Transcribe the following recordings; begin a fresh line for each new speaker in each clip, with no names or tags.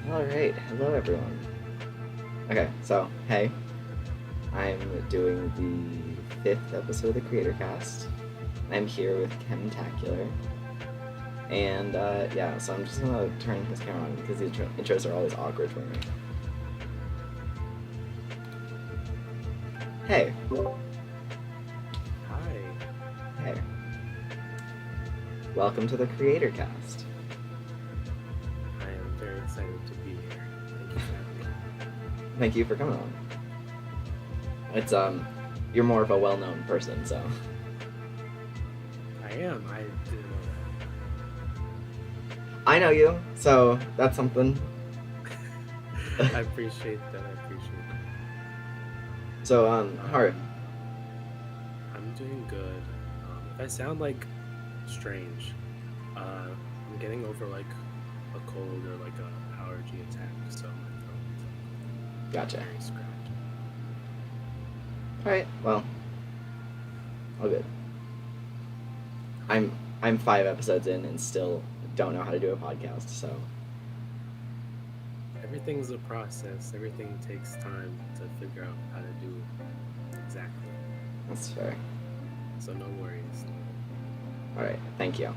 Alright, hello everyone. Okay, so, hey, I'm doing the 5th episode of the Creatorcast. I'm here with Kemtacular. And, yeah, so I'm just gonna turn his camera on because the intros are always awkward for me. Hey.
Hi.
Hey. Welcome to the Creatorcast.
I am very excited to be here. Thank you for having me.
Thank you for coming on. It's, you're more of a well-known person, so.
I am. I didn't know
I know you, so that's something.
that. I appreciate that.
So, how are you?
I'm doing good. If I sound like strange, I'm getting over like a cold or like a allergy attack, so my throat is
Gotcha.
very scratched.
Alright, well, all good. I'm 5 episodes in and still don't know how to do a podcast, so
Everything's a process. Everything takes time to figure out how to do exactly.
that's fair.
So no worries.
Alright, thank you.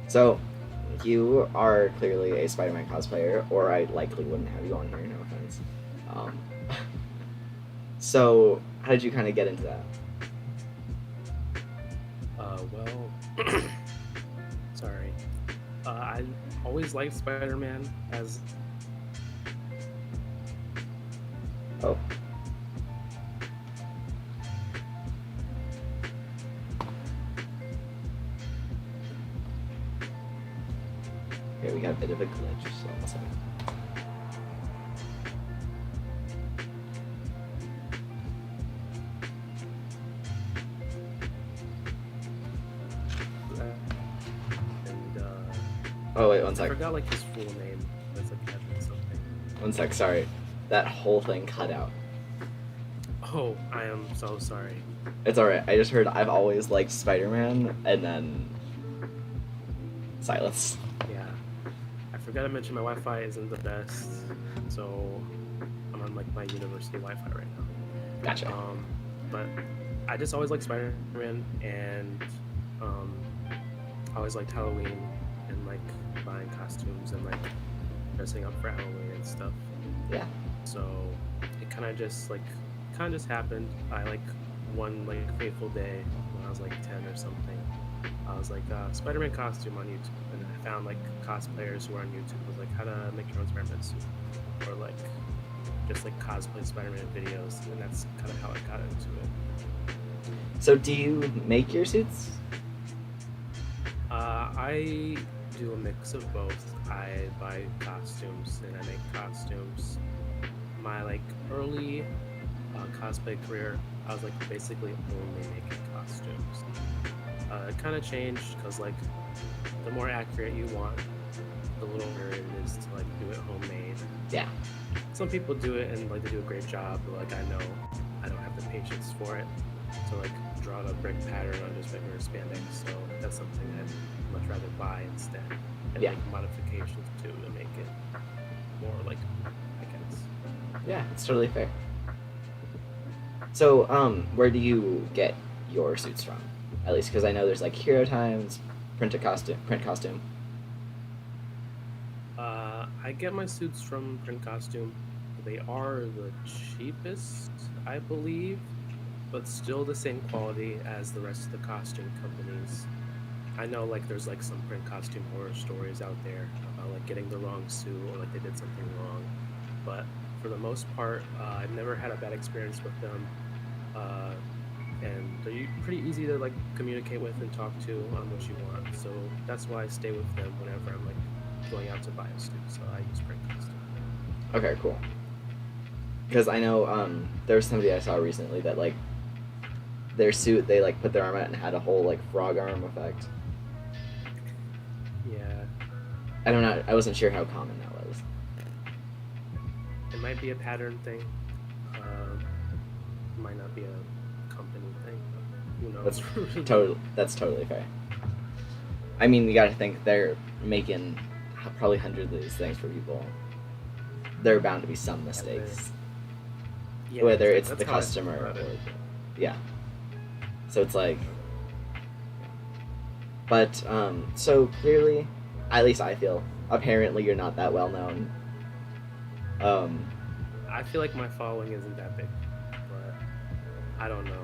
So, you are clearly a Spider-Man cosplayer, or I likely wouldn't have you on here, no offense. So, how did you kind of get into that?
Well, sorry. I always liked Spider-Man as
Oh. Okay, we got a bit of a glitch, so one second.
and
Oh, wait, one
I
sec.
forgot like his full name. It's like Kevin something.
One sec, sorry. That whole thing cut out.
Oh, I am so sorry.
It's alright, I just heard I've always liked Spider-Man, and then silence.
Yeah, I forgot to mention my Wi-Fi isn't the best, so I'm on like my university Wi-Fi right now.
Gotcha.
But I just always liked Spider-Man, and I always liked Halloween and like buying costumes and like dressing up for Halloween and stuff.
Yeah.
So it kind of just happened. I like one like fateful day when I was like 10 or something. I was like Spider-Man costume on YouTube, and I found like cosplayers who were on YouTube. It was like how to make your own Spider-Man suit, or like just like cosplay Spider-Man videos, and that's kind of how I got into it.
So do you make your suits?
I do a mix of both. I buy costumes and I make costumes. My like early cosplay career, I was like basically only making costumes. It kind of changed because like the more accurate you want, the little harder it is to like do it homemade.
Yeah.
Some people do it and like they do a great job, but like I know I don't have the patience for it to like draw a brick pattern on just regular spandex. So that's something I'd much rather buy instead and
Yeah.
make modifications to make it more like I guess.
Yeah, it's totally fair. So, where do you get your suits from? At least, because I know there's like Hero Times, print costume.
I get my suits from Print Costume. They are the cheapest, I believe, but still the same quality as the rest of the costume companies. I know like there's like some print costume horror stories out there about like getting the wrong suit or like they did something wrong, but for the most part, I've never had a bad experience with them, uh, and they're pretty easy to like communicate with and talk to on what you want. So that's why I stay with them whenever I'm like going out to buy a suit. So I use print costume.
Okay, cool. Because I know there was somebody I saw recently that like their suit, they like put their arm out and had a whole like frog arm effect.
Yeah,
I don't know. I wasn't sure how common that was.
it might be a pattern thing. Might not be a company thing. Who knows?
That's totally fair. I mean, you got to think they're making probably hundreds of these things for people, there are bound to be some mistakes,
Yeah,
whether
exactly.
it's
That's
the
how I feel
customer
about
or
it.
yeah. So it's like, but so clearly, at least I feel, apparently you're not that well known. Um,
I feel like my following isn't that big, but I don't know.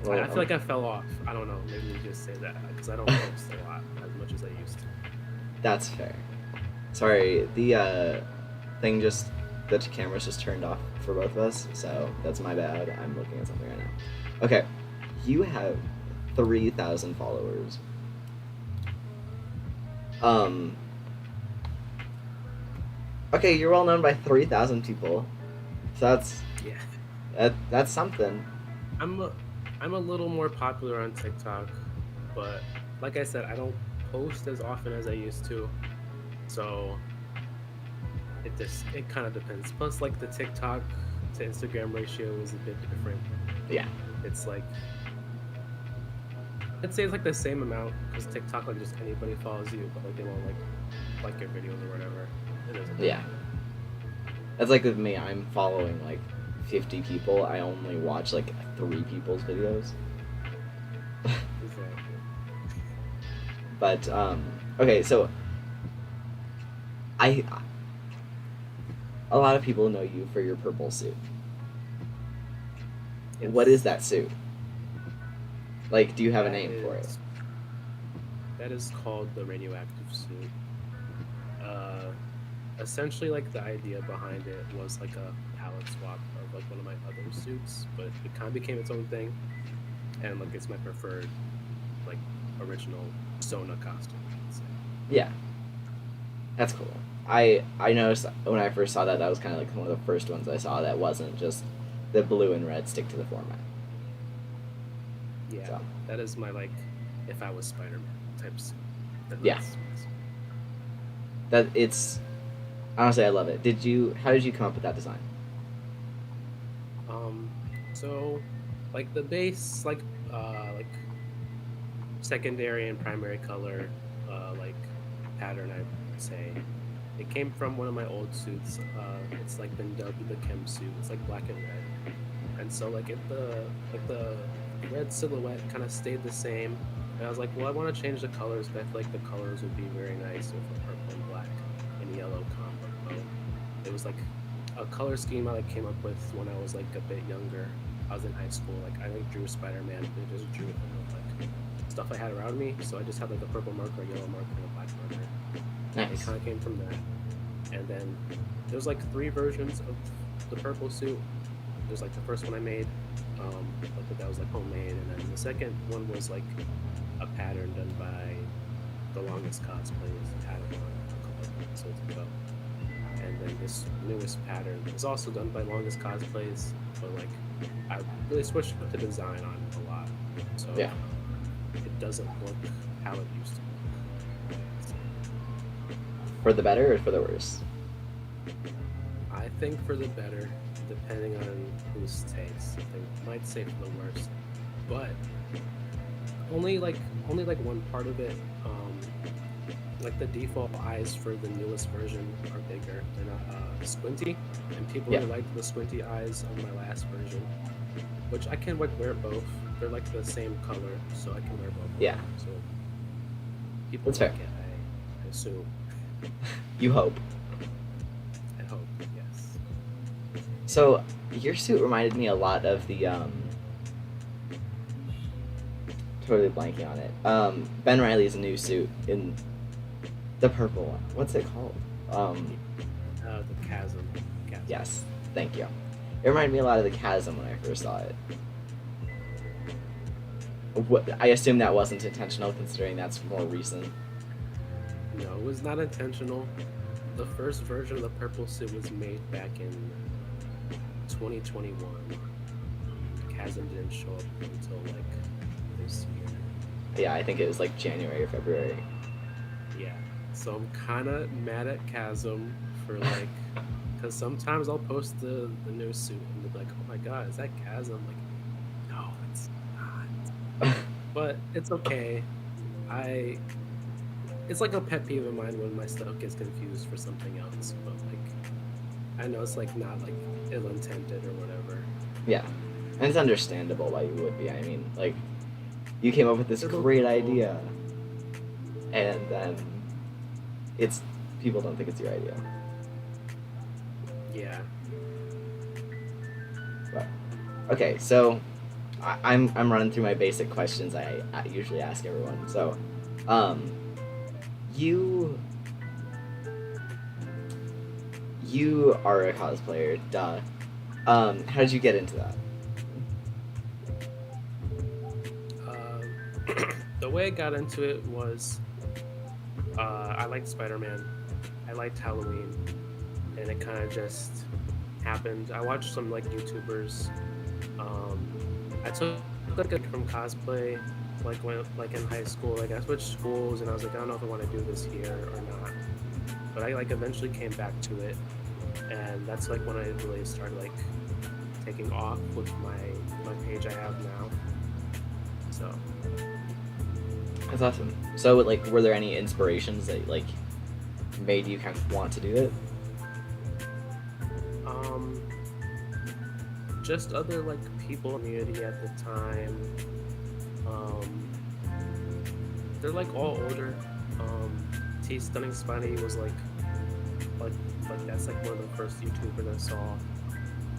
well,
I feel like I fell off. I don't know. Maybe we just say that because I don't post a lot as much as I used to.
that's fair. Sorry, the thing just the camera's just turned off for both of us, so that's my bad. I'm looking at something right now. Okay, you have 3,000 followers. Um. Okay, you're well known by 3,000 people, so
Yeah,
that's something.
I'm a, I'm a little more popular on TikTok, but like I said, I don't post as often as I used to. So it kind of depends. Plus, like the TikTok to Instagram ratio is a bit different.
Yeah,
It's like I'd say it's like the same amount because TikTok like just anybody follows you, but like they won't like your videos or whatever. It isn't.
yeah. That's like with me. I'm following like 50 people. I only watch like 3 people's videos.
Exactly.
But okay, so I a lot of people know you for your purple suit.
Yes.
What is that suit? Like, do you have a
That
name for it?
That is called the radioactive suit. Essentially, like the idea behind it was like a palette swap of like one of my other suits, but it kind of became its own thing, and like it's my preferred, like original Sona costume. I'd say.
Yeah, that's cool. I noticed when I first saw that was kind of like one of the first ones I saw that wasn't just the blue and red stick to the format.
Yeah,
So
that is my like if I was Spider-Man type suit.
Yeah.
That's-
that it's honestly I love it. How did you come up with that design?
So like the base like secondary and primary color like pattern I would say it came from one of my old suits. It's like been dubbed the chem suit. It's like black and red, and so the red silhouette kind of stayed the same. And I was like, well, I want to change the colors, but I feel like the colors would be very nice with a purple and black and yellow combo. It was like a color scheme I like came up with when I was like a bit younger. I was in high school. Like I like drew Spider-Man. They just drew it with like stuff I had around me. So I just had like a purple marker, a yellow marker, and a black marker.
Nice.
It kind of came from that. And then there's like 3 versions of the purple suit. There's like the first one I made, like that was like homemade, and then the second one was like a pattern done by the longest cosplays had it on a couple of episodes ago. And then this newest pattern is also done by longest cosplays, but like I really switched up the design on it a lot, so
Yeah.
it doesn't look how it used to look.
For the better or for the worse?
I think for the better, depending on whose taste. They might say for the worst, but only like one part of it. Like the default eyes for the newest version are bigger. They're not squinty, and people really liked the squinty eyes on my last version, which I can like wear both. They're like the same color, so I can wear both.
Yeah.
So people
That's
like
fair.
it, I assume.
You hope.
I hope, yes.
So your suit reminded me a lot of the totally blanking on it. Ben Riley's new suit in the purple one. What's it called?
The chasm.
Yes, thank you. It reminded me a lot of the Chasm when I first saw it. I assume that wasn't intentional, considering that's more recent.
No, it was not intentional. The first version of the purple suit was made back in 2021. Chasm didn't show up until like this year.
Yeah, I think it was like January or February.
Yeah, so I'm kind of mad at Chasm for like, because sometimes I'll post the new suit and they'll be like, "Oh my god, is that Chasm?" I'm like, no, it's not. But it's okay. it's like a pet peeve of mine when my stuff gets confused for something else. But like, I know it's like not like ill intended or whatever.
Yeah, and it's understandable why you would be. I mean, like, you came up with this
It looked
great
cool.
idea, and then it's people don't think it's your idea.
Yeah.
But okay, so I'm running through my basic questions I usually ask everyone. So, you are a cosplayer, duh. How did you get into that?
The way I got into it was I liked Spider-Man, I liked Halloween, and it kind of just happened. I watched some like YouTubers. I took like from cosplay, like when like in high school. Like I switched schools, and I was like, I don't know if I want to do this here or not. But I like eventually came back to it, and that's like when I really started like taking off with my page I have now. So
That's awesome. So, like, were there any inspirations that like made you kind of want to do it?
just other like people in the community at the time. They're like all older. T Stunning Spiny was like that's like one of the first YouTubers I saw.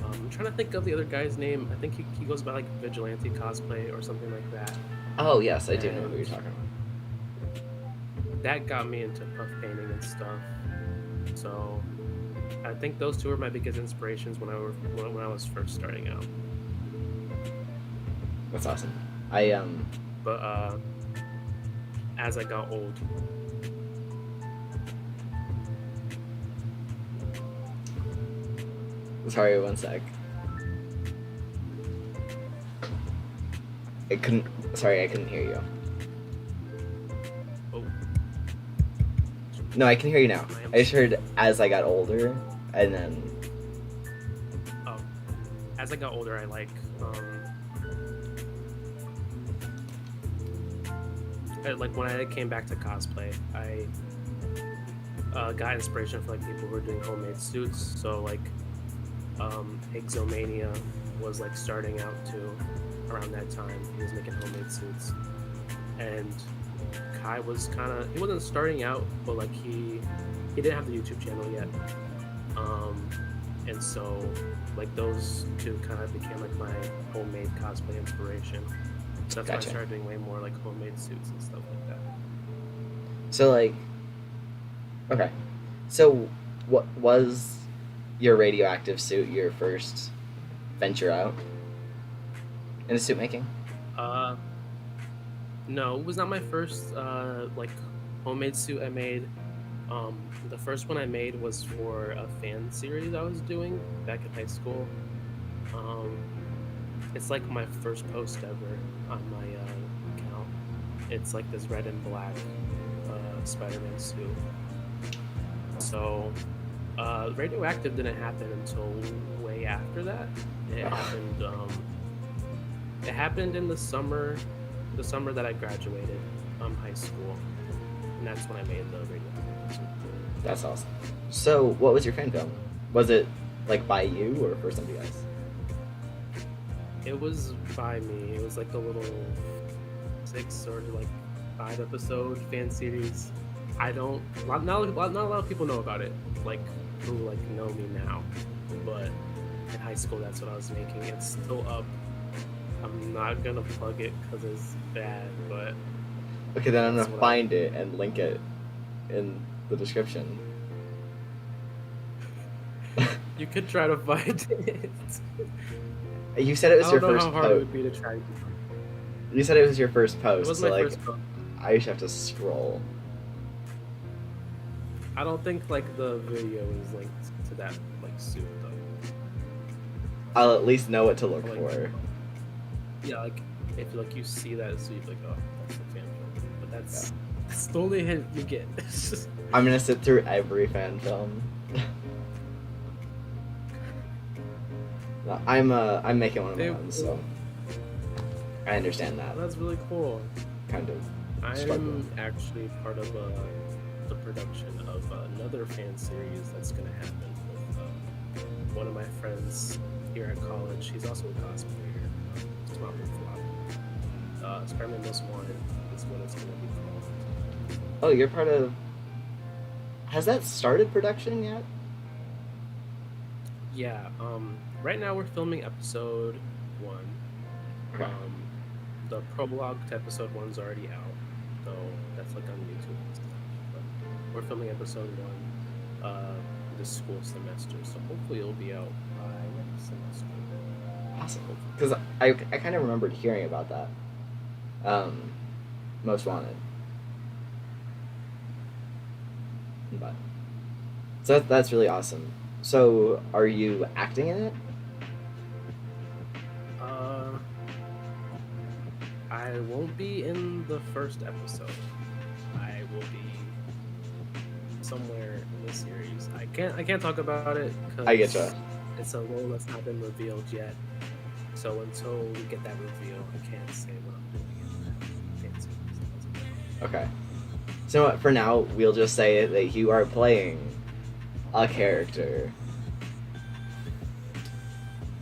I'm trying to think of the other guy's name. I think he goes by like Vigilante Cosplay or something like that.
Oh yes, I do know who you're talking about.
That got me into puff painting and stuff. So I think those two were my biggest inspirations when I was first starting out.
That's awesome.
But as I got old,
Sorry, one sec. I couldn't hear you.
oh,
No, I can hear you now. I just heard as I got older, and then
oh, as I got older, I like when I came back to cosplay, I got inspiration for like people who were doing homemade suits. So like Exomania was like starting out too around that time. He was making homemade suits, and Kai was he wasn't starting out, but like he didn't have the YouTube channel yet. And so like those two kind of became like my homemade cosplay inspiration. So that's why I
Gotcha.
started doing way more like homemade suits and stuff like that.
so like okay. So what was your radioactive suit your first venture out into suit making?
No, it was not my first like homemade suit I made. The first one I made was for a fan series I was doing back in high school. It's like my first post ever on my account. It's like this red and black Spider-Man suit. So radioactive didn't happen until way after that. It happened in the summer that I graduated high school, and that's when I made the radioactive suit.
That's awesome. So what was your fan film? Was it like by you or for somebody else?
It was by me. It was like a little 6 or like 5 episode fan series. Not a lot of people know about it, like who like know me now. But in high school, that's what I was making. It's still up. I'm not gonna plug it because it's bad, but
Okay, then I'm
That's
gonna
what I-
find it and link it in the description.
you could try to find it.
You said it was
I
your
don't know
first
how hard it
post.
would be to try.
You said it was your first
It
post,
was
so
my
like
first post.
I just have to scroll.
I don't think like the video is linked to that like suit though.
I'll at least know what to look
Like-
for.
Yeah, like if like you see that suit, you're like, oh, that's a fan film. But that's the only hint you get.
I'm gonna sit through every fan film. No, I'm making one of my own, so I understand that
That's really cool.
kind of.
I'm
Struggling.
actually part of a the production of another fan series that's going to happen with one of my friends here at college. He's also a cosplayer. It's not Flop. Spider-Man Most Wanted is what it's going to be called.
Oh, you're part of. Has that started production yet?
Yeah. Right now we're filming episode 1.
Okay.
The prologue to episode 1's already out, so that's like on YouTube and stuff. But we're filming episode 1 this school semester, so hopefully it'll be out by next semester.
Awesome. Because I kind of remembered hearing about that. Most Wanted. But so that's really awesome. So are you acting in it?
I won't be in the first episode. I will be somewhere in the series. I can't talk about it because
I getcha.
It's a role that's not been revealed yet. So until we get that reveal, I can't say what I'm doing in that.
Okay. So what, for now, we'll just say that you are playing a character.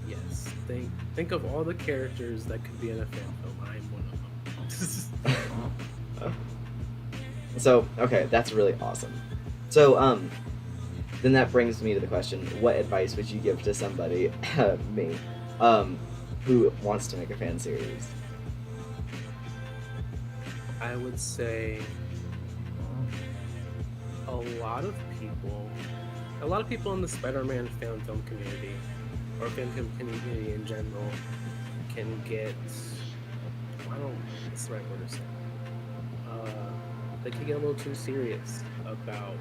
Yes. Think of all the characters that could be in a fan film. I'm one of them.
So, okay, that's really awesome. So, then that brings me to the question, what advice would you give to somebody, me, who wants to make a fan series?
I would say a lot of people in the Spider-Man fan film community, or fan film community in general, can get, what's the right word to say? They can get a little too serious about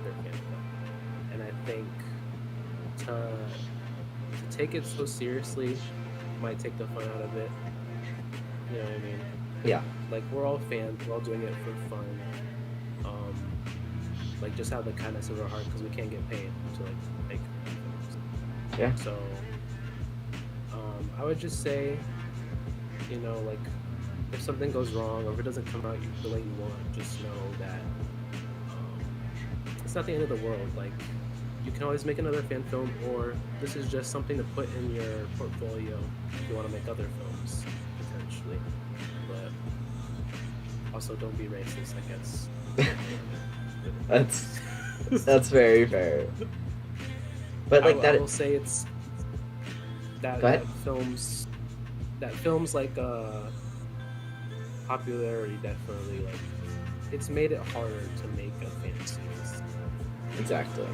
their fan film. And I think to take it so seriously might take the fun out of it. You know what I mean?
Yeah.
Like, we're all fans, we're all doing it for fun. Like, just have the kindness of our heart because we can't get paid to like make films.
Yeah.
So I would just say, like, if something goes wrong or if it doesn't come out the way you want, just know that it's not the end of the world. Like, you can always make another fan film, or this is just something to put in your portfolio if you want to make other films potentially. But also, don't be racist, I guess.
That's very fair. But like
I will say it's that films like popularity definitely, like, it's made it harder to make a fan series.
Exactly.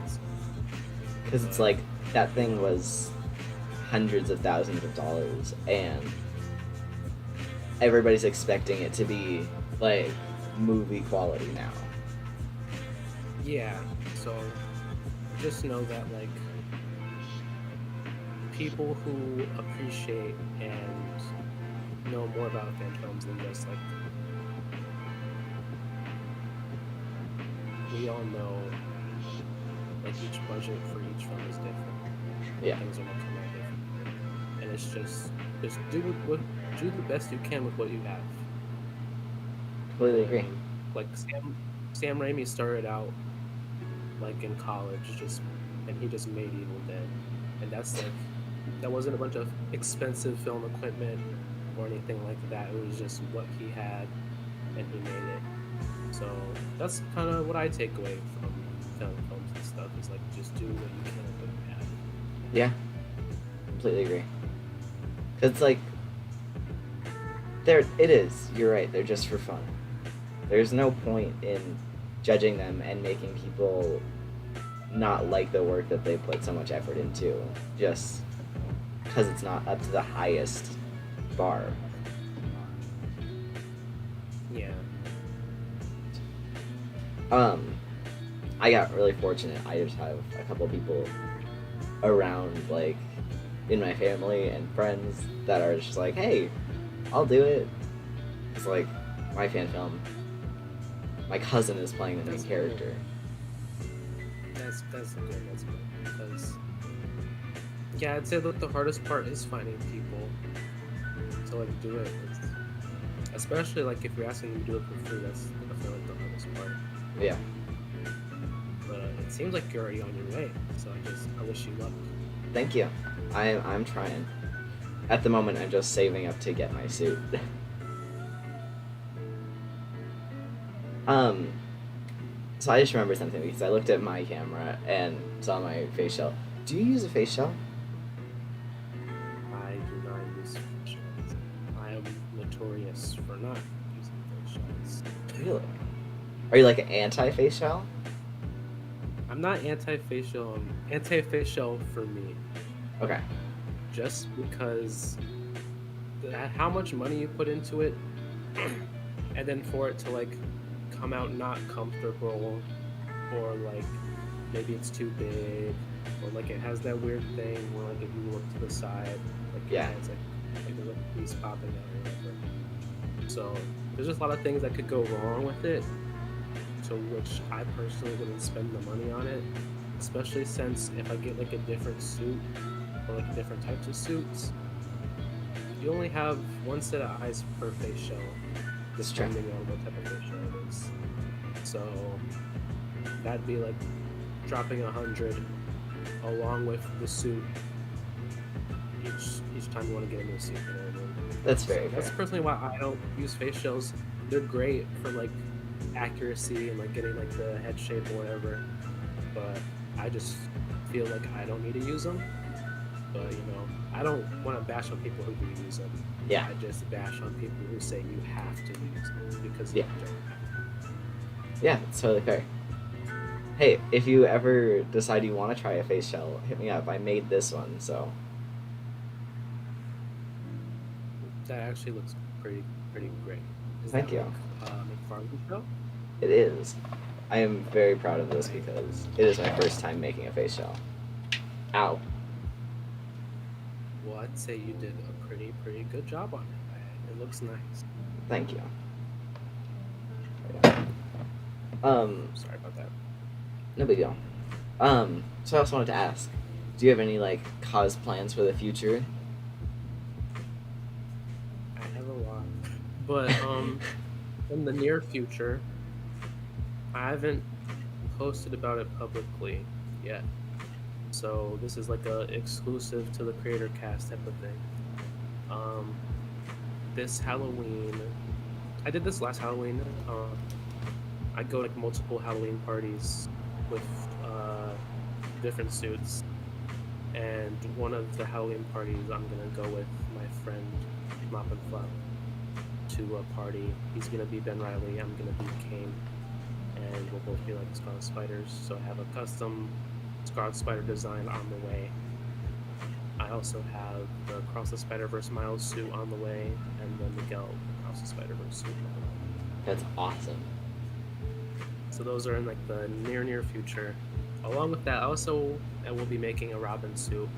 Because it's like that thing was hundreds of thousands of dollars, and everybody's expecting it to be like movie quality now.
Yeah, so just know that, like, people who appreciate and know more about fan films than just, like, we all know, like, each budget for each film is different.
Yeah.
Things are going to come out different. And it's just do the best you can with what you have.
Completely agree.
Like, Sam Raimi started out, like, in college, and he just made Evil Dead, and that's like, that wasn't a bunch of expensive film equipment or anything like that. It was just what he had, and he made it. So that's kind of what I take away from film films and stuff. Is like, just do what you can with what you have.
Yeah, completely agree. Cause it's like, it is. You're right. They're just for fun. There's no point in judging them and making people not like the work that they put so much effort into, just because it's not up to the highest bar.
Yeah.
I got really fortunate. I just have a couple people around, like, in my family and friends that are just like, hey, I'll do it. It's like, my fan film, my cousin is playing the main character.
That's good. Because, yeah, I'd say that the hardest part is finding people to, like, do it. Especially, like, if you're asking them to do it for free, that's definitely, like, the hardest part.
Yeah.
seems like you're already on your way. So I wish you luck.
Thank you. I'm trying. At the moment, I'm just saving up to get my suit. um, so I just remembered something because I looked at my camera and saw my face shell. Do you use a face shell?
I do not use face shells. I am notorious for not using face shells.
Really? Are you like an anti-face shell?
I'm not anti-facial. I'm anti-facial for me.
Okay.
Just because how much money you put into it, and then for it to like come out not comfortable, or like maybe it's too big, or like it has that weird thing where like if you look to the side, like
Yeah.
it's like there's like a piece popping out or whatever. So there's just a lot of things that could go wrong with it, to which I personally wouldn't spend the money on it, especially since if I get like a different suit or like different types of suits, you only have one set of eyes per face shell,
That's true.
depending on what type of face shell it is. So that'd be like dropping 100 along with the suit each time you want to get a new suit. You know what I mean?
That's very
That's
fair.
personally why I don't use face shells. They're great for like accuracy and like getting like the head shape or whatever, but I just feel like I don't need to use them. But you know, I don't want to bash on people who do use them.
Yeah.
I just bash on people who say you have to use them because
Yeah.
you don't.
Yeah, it's totally fair. Hey, if you ever decide you want to try a face shell, hit me up. I made this one, so
That actually looks pretty great. Is
Thank
that
you.
like McFarlane show?
it is. I am very proud of this because it is my first time making a face shell. Ow.
Well, I'd say you did a pretty good job on it. It looks nice.
Thank you.
Sorry about that.
No big deal. So I also wanted to ask, do you have any like cause plans for the future?
I have a lot, but in the near future, I haven't posted about it publicly yet. So this is like a exclusive to the Creatorcast type of thing. Um, this Halloween, I did this last Halloween. I go to like multiple Halloween parties with different suits, and one of the Halloween parties I'm gonna go with my friend Mop and Flop to a party. He's gonna be Ben Riley. I'm gonna be Kane, and we'll both be like Scarlet Spiders. So I have a custom Scarlet Spider design on the way. I also have the Across the Spider-Verse Miles suit on the way, and the Miguel Across the Spider-Verse suit on the way.
That's awesome.
So those are in like the near future. Along with that, also I will be making a Robin suit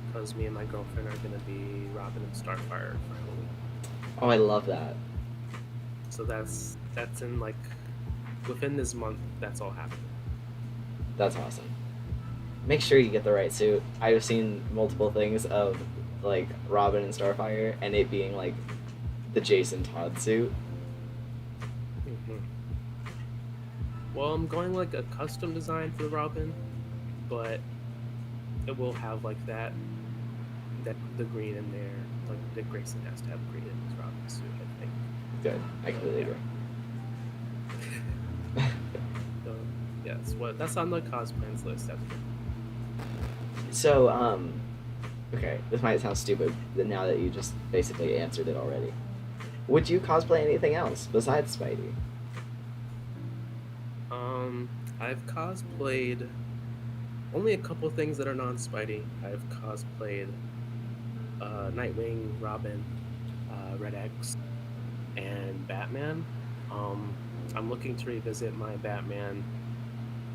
because me and my girlfriend are gonna be Robin and Starfire for Halloween.
Oh, I love that.
So that's in like within this month. That's all happening.
That's awesome. Make sure you get the right suit. I've seen multiple things of like Robin and Starfire and it being like the Jason Todd suit.
Mm-hmm. Well, I'm going like a custom design for Robin, but it will have like that the green in there. Like Dick Grayson has to have green in his Robin suit, I think.
Good. I completely agree.
So yeah, that's on the cosplay's list.
So, okay, this might sound stupid, but now that you just basically answered it already. Would you cosplay anything else besides Spidey?
I've cosplayed only a couple things that are non-Spidey. I've cosplayed Nightwing, Robin, Red X, and Batman. I'm looking to revisit my Batman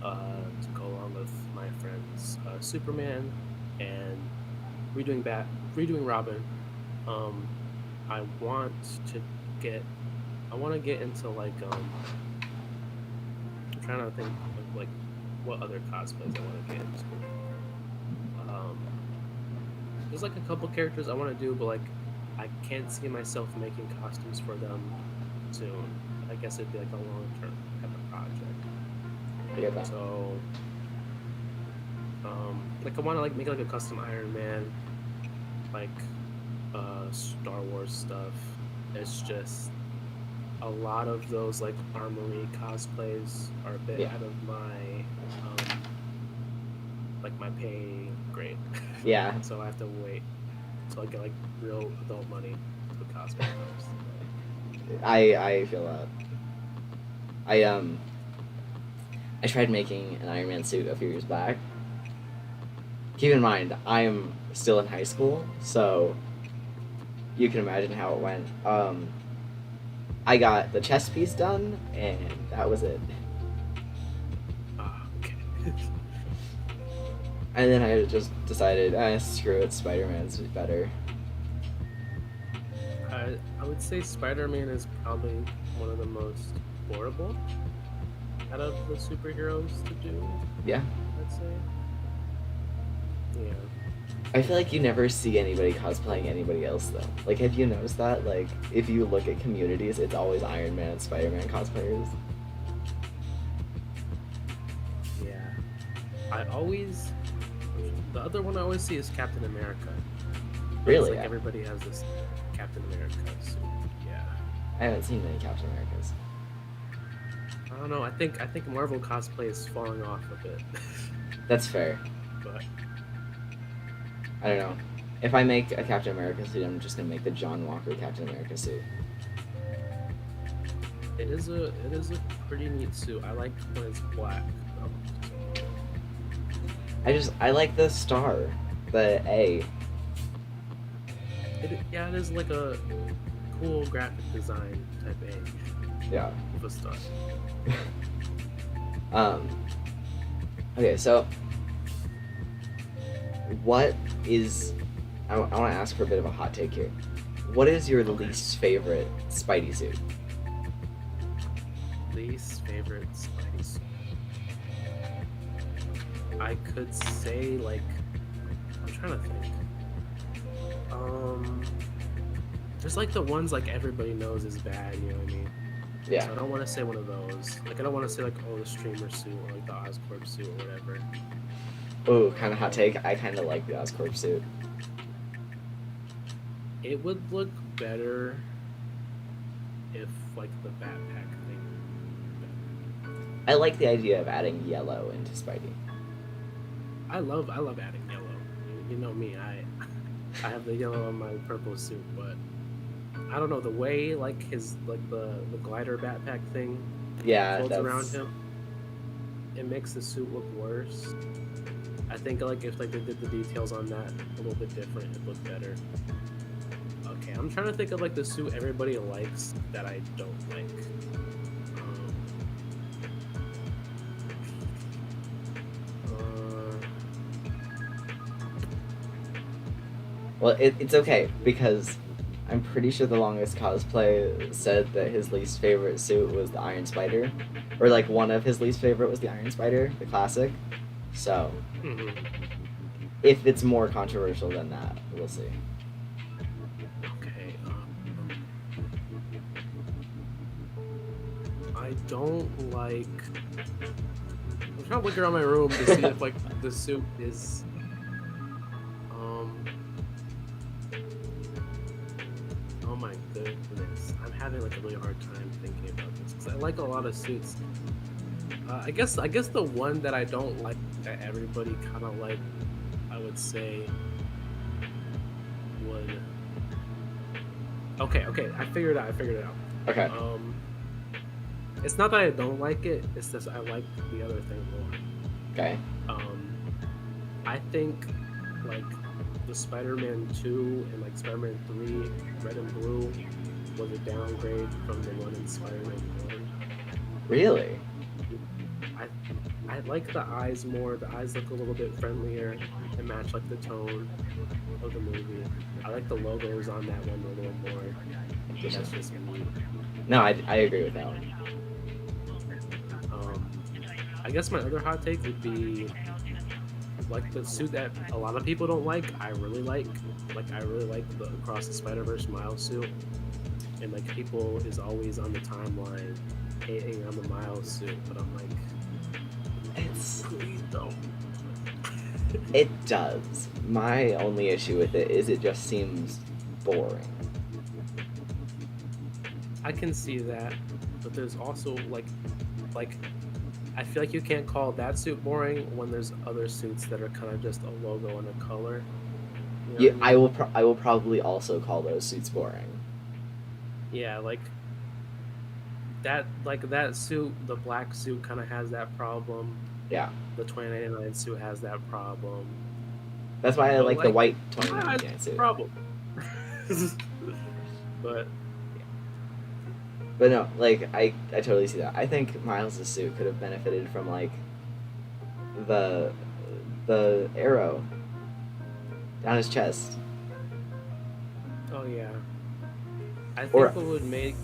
to go along with my friends Superman and redoing Robin. I want to get into like I'm trying to think of like what other cosplays I want to get into. There's like a couple characters I want to do, but like I can't see myself making costumes for them soon. I guess it'd be like a long-term type of project.
I get that.
So like I want to like make like a custom Iron Man, like Star Wars stuff. It's just a lot of those like armory cosplays are a bit
Yeah.
out of my like my pay grade.
Yeah.
So I have to wait till I get like real adult money to cosplay those.
I feel that. I I tried making an Iron Man suit a few years back. Keep in mind, I am still in high school, so you can imagine how it went. I got the chest piece done, and that was it.
Ah, okay.
And then I just decided, screw it, Spider-Man's better.
I would say Spider-Man is probably one of the most affordable out of the superheroes to do.
Yeah.
I'd say. Yeah.
I feel like you never see anybody cosplaying anybody else, though. Like, have you noticed that? Like, if you look at communities, it's always Iron Man and Spider-Man cosplayers.
Yeah. The other one I always see is Captain America.
Really?
It's like everybody has this Captain America suit. Yeah.
I haven't seen many Captain Americas.
I don't know. I think Marvel cosplay is falling off a bit.
That's fair.
But
I don't know. If I make a Captain America suit, I'm just gonna make the John Walker Captain America suit.
it is a pretty neat suit. I like when it's black.
I like the star, the A.
It is like a cool graphic design type A
Yeah.
of a star.
Okay, so what is? I want to ask for a bit of a hot take here. What is your least favorite Spidey suit?
Least favorite Spidey suit. I could say like I'm trying to think. There's like the ones like everybody knows is bad, you know what I mean?
Yeah.
So I don't want to say one of those. Like I don't want to say like the streamer suit or like the Oscorp suit or whatever.
Ooh, kind of hot take. I kind of like the Oscorp suit.
It would look better if like the backpack thing.
I like the idea of adding yellow into Spidey.
I love adding yellow. You know me. I have the yellow on my purple suit, but I don't know the way like his like the glider backpack thing folds around him. It makes the suit look worse. I think like if like they did the details on that a little bit different, it'd look better. Okay, I'm trying to think of like the suit everybody likes that I don't like.
Well, it's okay because I'm pretty sure the longest cosplay said that his least favorite suit was the Iron Spider, or like one of his least favorite was the Iron Spider, the classic. So, if it's more controversial than that, we'll see.
Okay. I don't like. I'm trying to look around my room to see if like the suit is. Oh my goodness, I'm having like a really hard time thinking about this because I like a lot of suits. I guess the one that I don't like that everybody kind of like, I would say, would. Okay, I figured it out.
Okay.
It's not that I don't like it; it's just I like the other thing more.
Okay.
I think like the Spider-Man 2 and like Spider-Man 3, Red and Blue, was a downgrade from the one in Spider-Man 1.
Really?
I like the eyes more. The eyes look a little bit friendlier and match like the tone of the movie. I like the logos on that one a little more. That's just me.
No, I agree with that one.
I guess my other hot take would be like the suit that a lot of people don't like. I really like. Like I really like the Across the Spider-Verse Miles suit, and like people is always on the timeline hating on the Miles suit, but I'm like,
It's
please don't.
It does. My only issue with it is it just seems boring.
I can see that, but there's also like I feel like you can't call that suit boring when there's other suits that are kind of just a logo and a color. You know
Yeah,
what I mean?
I will probably also call those suits boring.
Yeah, like that suit, the black suit kind of has that problem.
Yeah,
The 2099 suit has that problem.
that's why I
But
like the
like,
white
ah, it's
2099
a
suit.
problem. But
But no, like I totally see that. I think Miles' suit could have benefited from like the the arrow down his chest.
oh yeah, I
Or
think what would make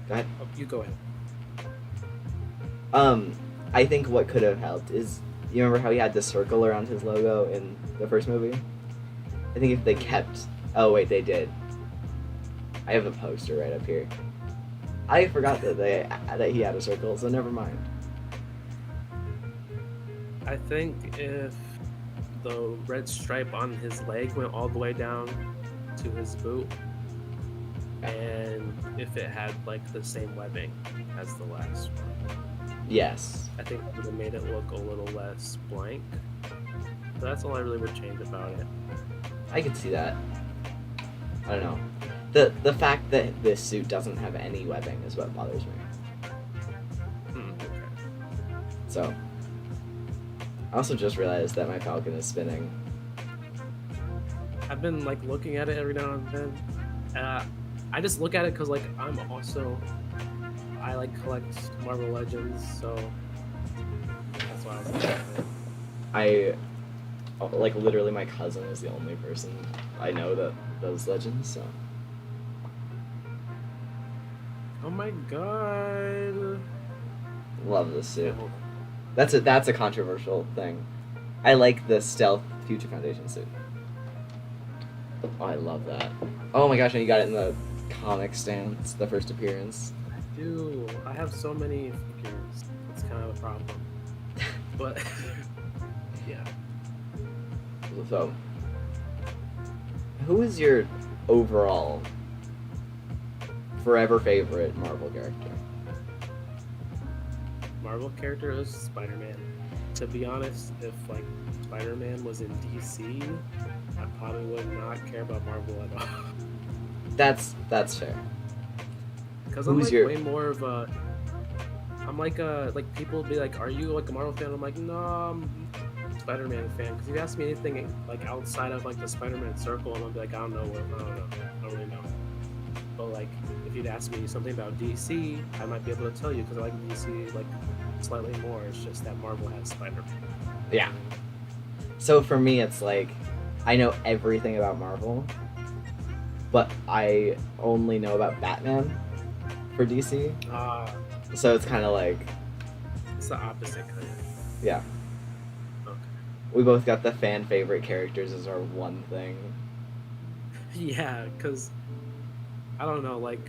go ahead.
oh, you go ahead.
Um, I think what could have helped is you remember how he had the circle around his logo in the first movie? I think if they kept oh wait, they did. I have a poster right up here. I forgot that he had a circle, so never mind.
I think if the red stripe on his leg went all the way down to his boot, and if it had like the same webbing as the last one,
Yes.
I think it would have made it look a little less blank. But that's all I really would change about it.
I could see that. I don't know. The fact that this suit doesn't have any webbing is what bothers me.
Okay.
So I also just realized that my Falcon is spinning.
I've been like looking at it every now and then. I just look at it because like I like collect Marvel Legends, so that's why I was looking at it.
I like literally my cousin is the only person I know that does Legends, so
Oh my god!
love this
Yeah,
suit.
hold on.
That's a controversial thing. I like the stealth Future Foundation suit. Oh, I love that. Oh my gosh, and you got it in the comic stance, the first appearance.
I do. I have so many figures. It's kind of a problem. But yeah,
So, who is your overall forever favorite Marvel character?
Marvel character is Spider-Man. To be honest, if like Spider-Man was in DC, I probably would not care about Marvel at all.
That's fair.
Because I'm
Who's
like
your-
way more of a. I'm like people would be like, "Are you like a Marvel fan?" I'm like, "No, I'm a Spider-Man fan." Because if you ask me anything like outside of like the Spider-Man circle, I'm gonna be like, "I don't know. I don't know. I don't really know." But like, if you'd ask me something about DC, I might be able to tell you because I like DC like slightly more. It's just that Marvel has Spider-Man.
Yeah. So for me, it's like I know everything about Marvel, but I only know about Batman for DC. So it's kind of like,
It's the opposite kind of.
yeah,
Okay.
we both got the fan favorite characters as our one thing.
Yeah, because I don't know, like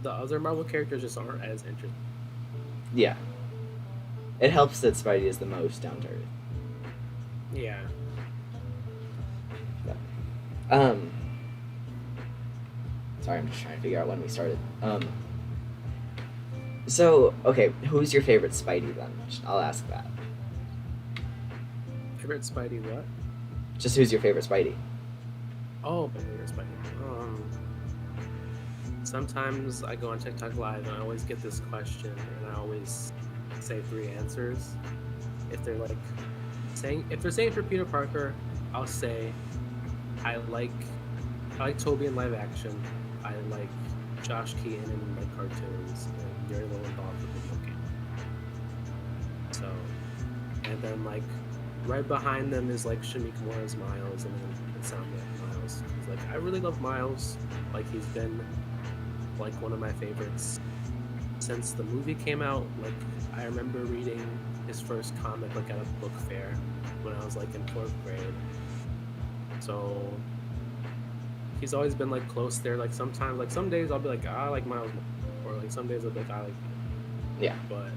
the other Marvel characters just aren't as interesting.
Yeah. It helps that Spidey is the most down to earth.
Yeah.
Sorry, I'm just trying to figure out when we started. So, okay, who's your favorite Spidey then? I'll ask that.
Favorite Spidey what?
Just who's your favorite Spidey?
Oh, my favorite Spidey. Sometimes I go on TikTok Live and I always get this question and I always say 3 answers. If they're saying for Peter Parker, I'll say I like Toby in live action. I like Josh Keaton in like cartoons and very little involved with video game. So, and then like right behind them is like Shamik Miles and then Insomniac Miles. 'Cause, like I really love Miles. Like he's been like one of my favorites since the movie came out. Like I remember reading his first comic like at a book fair when I was like in 4th grade. So he's always been like close there. Like sometimes, like some days I'll be like, I like Miles more, or like some days I'll be like, I like him.
Yeah.
But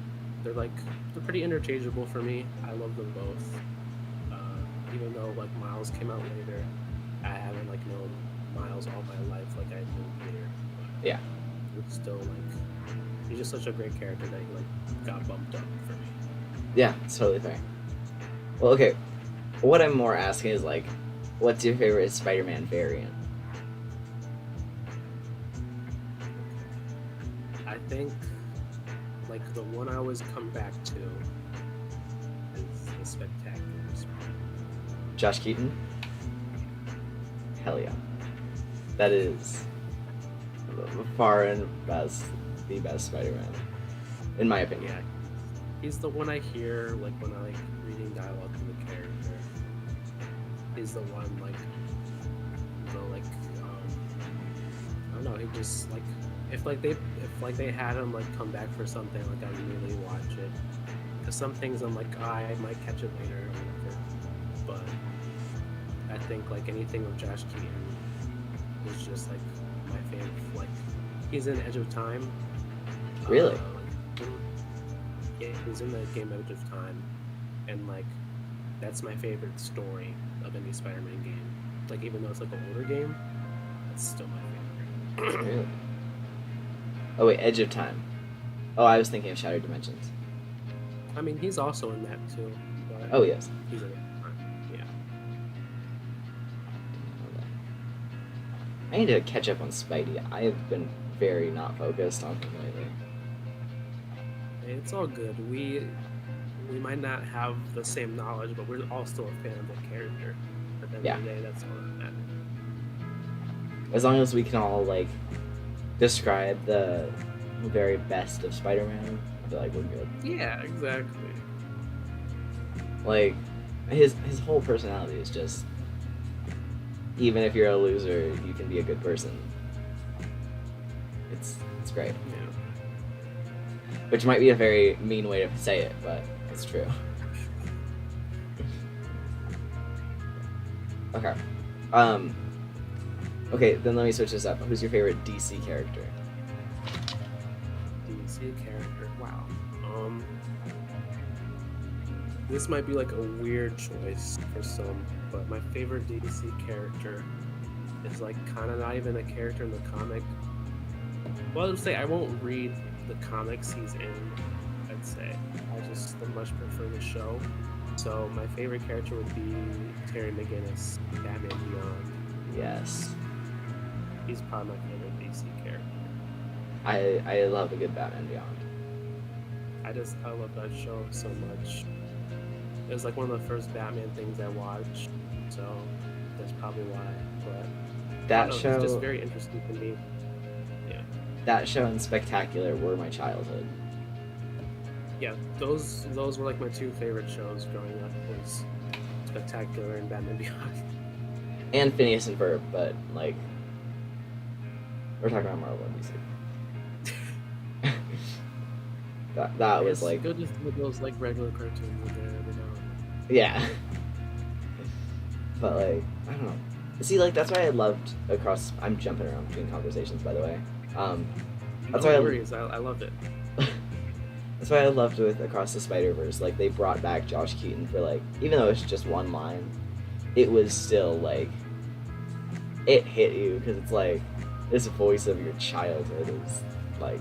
they're pretty interchangeable for me. I love them both. Even though like Miles came out later, I haven't like known Miles all my life like I knew Peter. But
Yeah.
it's still like he's just such a great character that he like got bumped up for me.
Yeah, it's totally fair. Well, okay. What I'm more asking is like, what's your favorite Spider-Man variant?
I think like the one I always come back to is the Spectacular Spider-Man.
Josh Keaton? Hell yeah. That is far and the best Spider-Man, in my opinion.
Yeah, he's the one I hear like when I like reading dialogue from the character. He's the one like I don't know. He just like if they had him like come back for something, like I'd really watch it. Because some things I'm like, I might catch it later or whatever. But I think like anything with Josh Keaton is just like my favorite. Like he's in Edge of Time.
Really?
Yeah, he's in the game Edge of Time, and like that's my favorite story of any Spider-Man game. Like even though it's like an older game, it's still my favorite.
Really? Oh wait, Edge of Time. Oh, I was thinking of Shattered Dimensions.
I mean, he's also in that too. But
Oh yes.
he's in it. Yeah.
I need to catch up on Spidey. I have been very not focused on him lately.
It's all good. We might not have the same knowledge, but we're all still a fan of the character. At the end of the day, that's all that matters.
As long as we can all like describe the very best of Spider-Man, I feel like we're good.
Yeah, exactly.
Like his whole personality is just, even if you're a loser, you can be a good person. It's great.
Yeah.
Which might be a very mean way to say it, but it's true. Okay. Okay, then let me switch this up. Who's your favorite DC character?
DC character. Wow. This might be like a weird choice for some, but my favorite DC character is like kind of not even a character in the comic. Well, I would say I won't read the comics he's in. I'd say I just much prefer the show. So my favorite character would be Terry McGinnis, Batman Beyond.
Yes.
He's probably my favorite DC character.
I love a good Batman Beyond.
I love that show so much. It was like one of the first Batman things I watched, so that's probably why. But
That
it's
show,
just very interesting to me. Yeah,
that show and Spectacular were my childhood.
yeah. Those were like my two favorite shows growing up. Was Spectacular and Batman Beyond.
And Phineas and Ferb, but like we're talking about Marvel and DC. that was like,
good to see those like regular cartoons in there every now and then.
yeah. But like, I don't know. See, like that's why I loved Across. I'm jumping around between conversations, by the way. That's
No
why
worries, I loved it.
That's why I loved with Across the Spider-Verse. Like they brought back Josh Keaton for like, even though it's just one line, it was still like, it hit you because it's like this voice of your childhood is like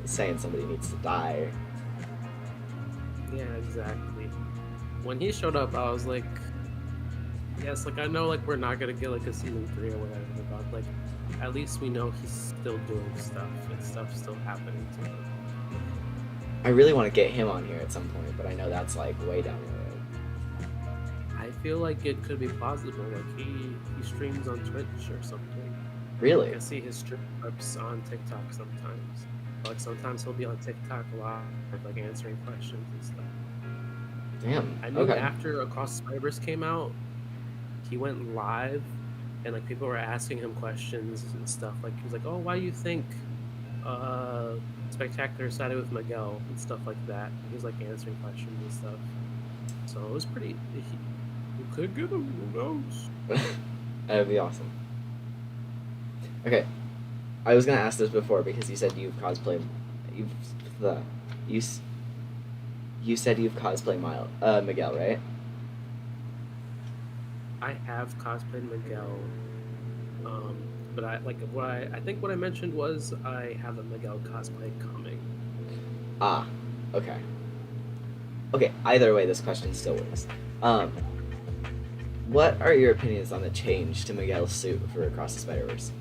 saying somebody needs to die.
Yeah, exactly. When he showed up, I was like, yes, like I know like we're not gonna get like a season 3 or whatever, but like at least we know he's still doing stuff and stuff's still happening to him.
I really want to get him on here at some point, but I know that's like way down the road.
I feel like it could be possible. Like he streams on Twitch or something.
Really?
I see his stream clips on TikTok sometimes. Like sometimes he'll be on TikTok live, like answering questions and stuff.
Damn.
I knew
Okay.
after Across the Spider-Verse came out, he went live, and like people were asking him questions and stuff. Like he was like, "Oh, why do you think Spectacular sided with Miguel?" and stuff like that. He was like answering questions and stuff. So it was pretty. You could get him. Who knows?
That would be awesome. Okay. I was gonna ask this before because you said you've cosplayed. you said you've cosplayed Miguel, right?
I have cosplayed Miguel, but I think what I mentioned was I have a Miguel cosplay coming.
Ah, okay. Okay, either way, this question still works. Um, what are your opinions on the change to Miguel's suit for Across the Spider-Verse?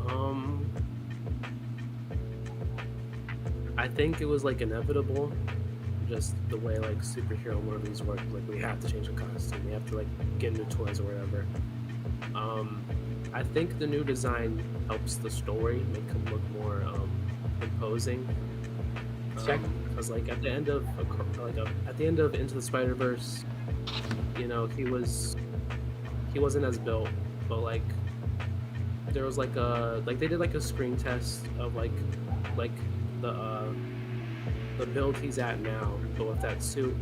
Um, I think it was like inevitable, just the way like superhero movies work. Like we have to change the costume, we have to like get new toys or whatever. Um, I think the new design helps the story make him look more imposing.
Sure.
Because like at the end of at the end of Into the Spider Verse, you know, he wasn't as built, but like there was like a like they did like a screen test of like the uh the build he's at now, but with that suit,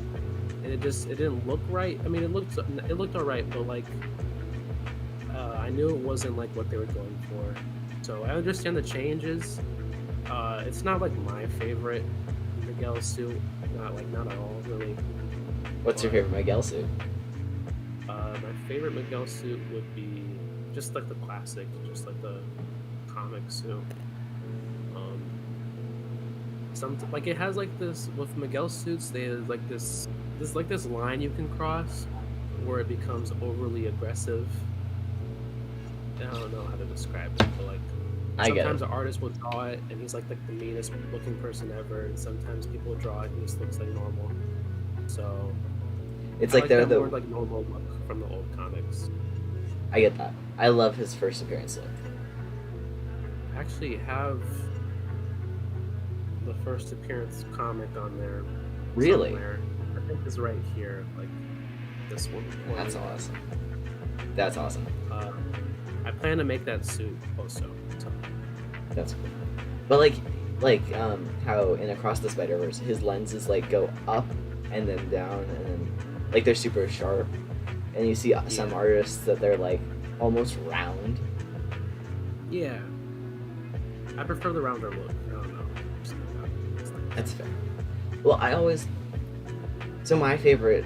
and it didn't look right. I mean, it looked alright, but like I knew it wasn't like what they were going for. So I understand the changes. It's not like my favorite Miguel suit, not at all really.
What's your
But
favorite Miguel suit?
my favorite Miguel suit would be just like the classic, just like the comic suit. Um, like it has like this with Miguel suits. They have like this line you can cross where it becomes overly aggressive. I don't know how to describe it, but like
I get
sometimes
it.
the artist will draw it and he's like the meanest looking person ever, and sometimes people will draw it and he just looks like normal. So
It's
I
like
like
they're
that
the.
more like normal look from the old comics.
I get that. I love his first appearance look.
I actually have the first appearance comic on there
Really?
somewhere. I think it's right here, like this one.
That's awesome. That's awesome.
I plan to make that suit also. So.
That's cool. But how in Across the Spider-Verse, his lenses like go up and then down and then like they're super sharp. And you see some artists that they're like almost round.
Yeah. I prefer the rounder look. I don't know.
That's fair. Well, so my favorite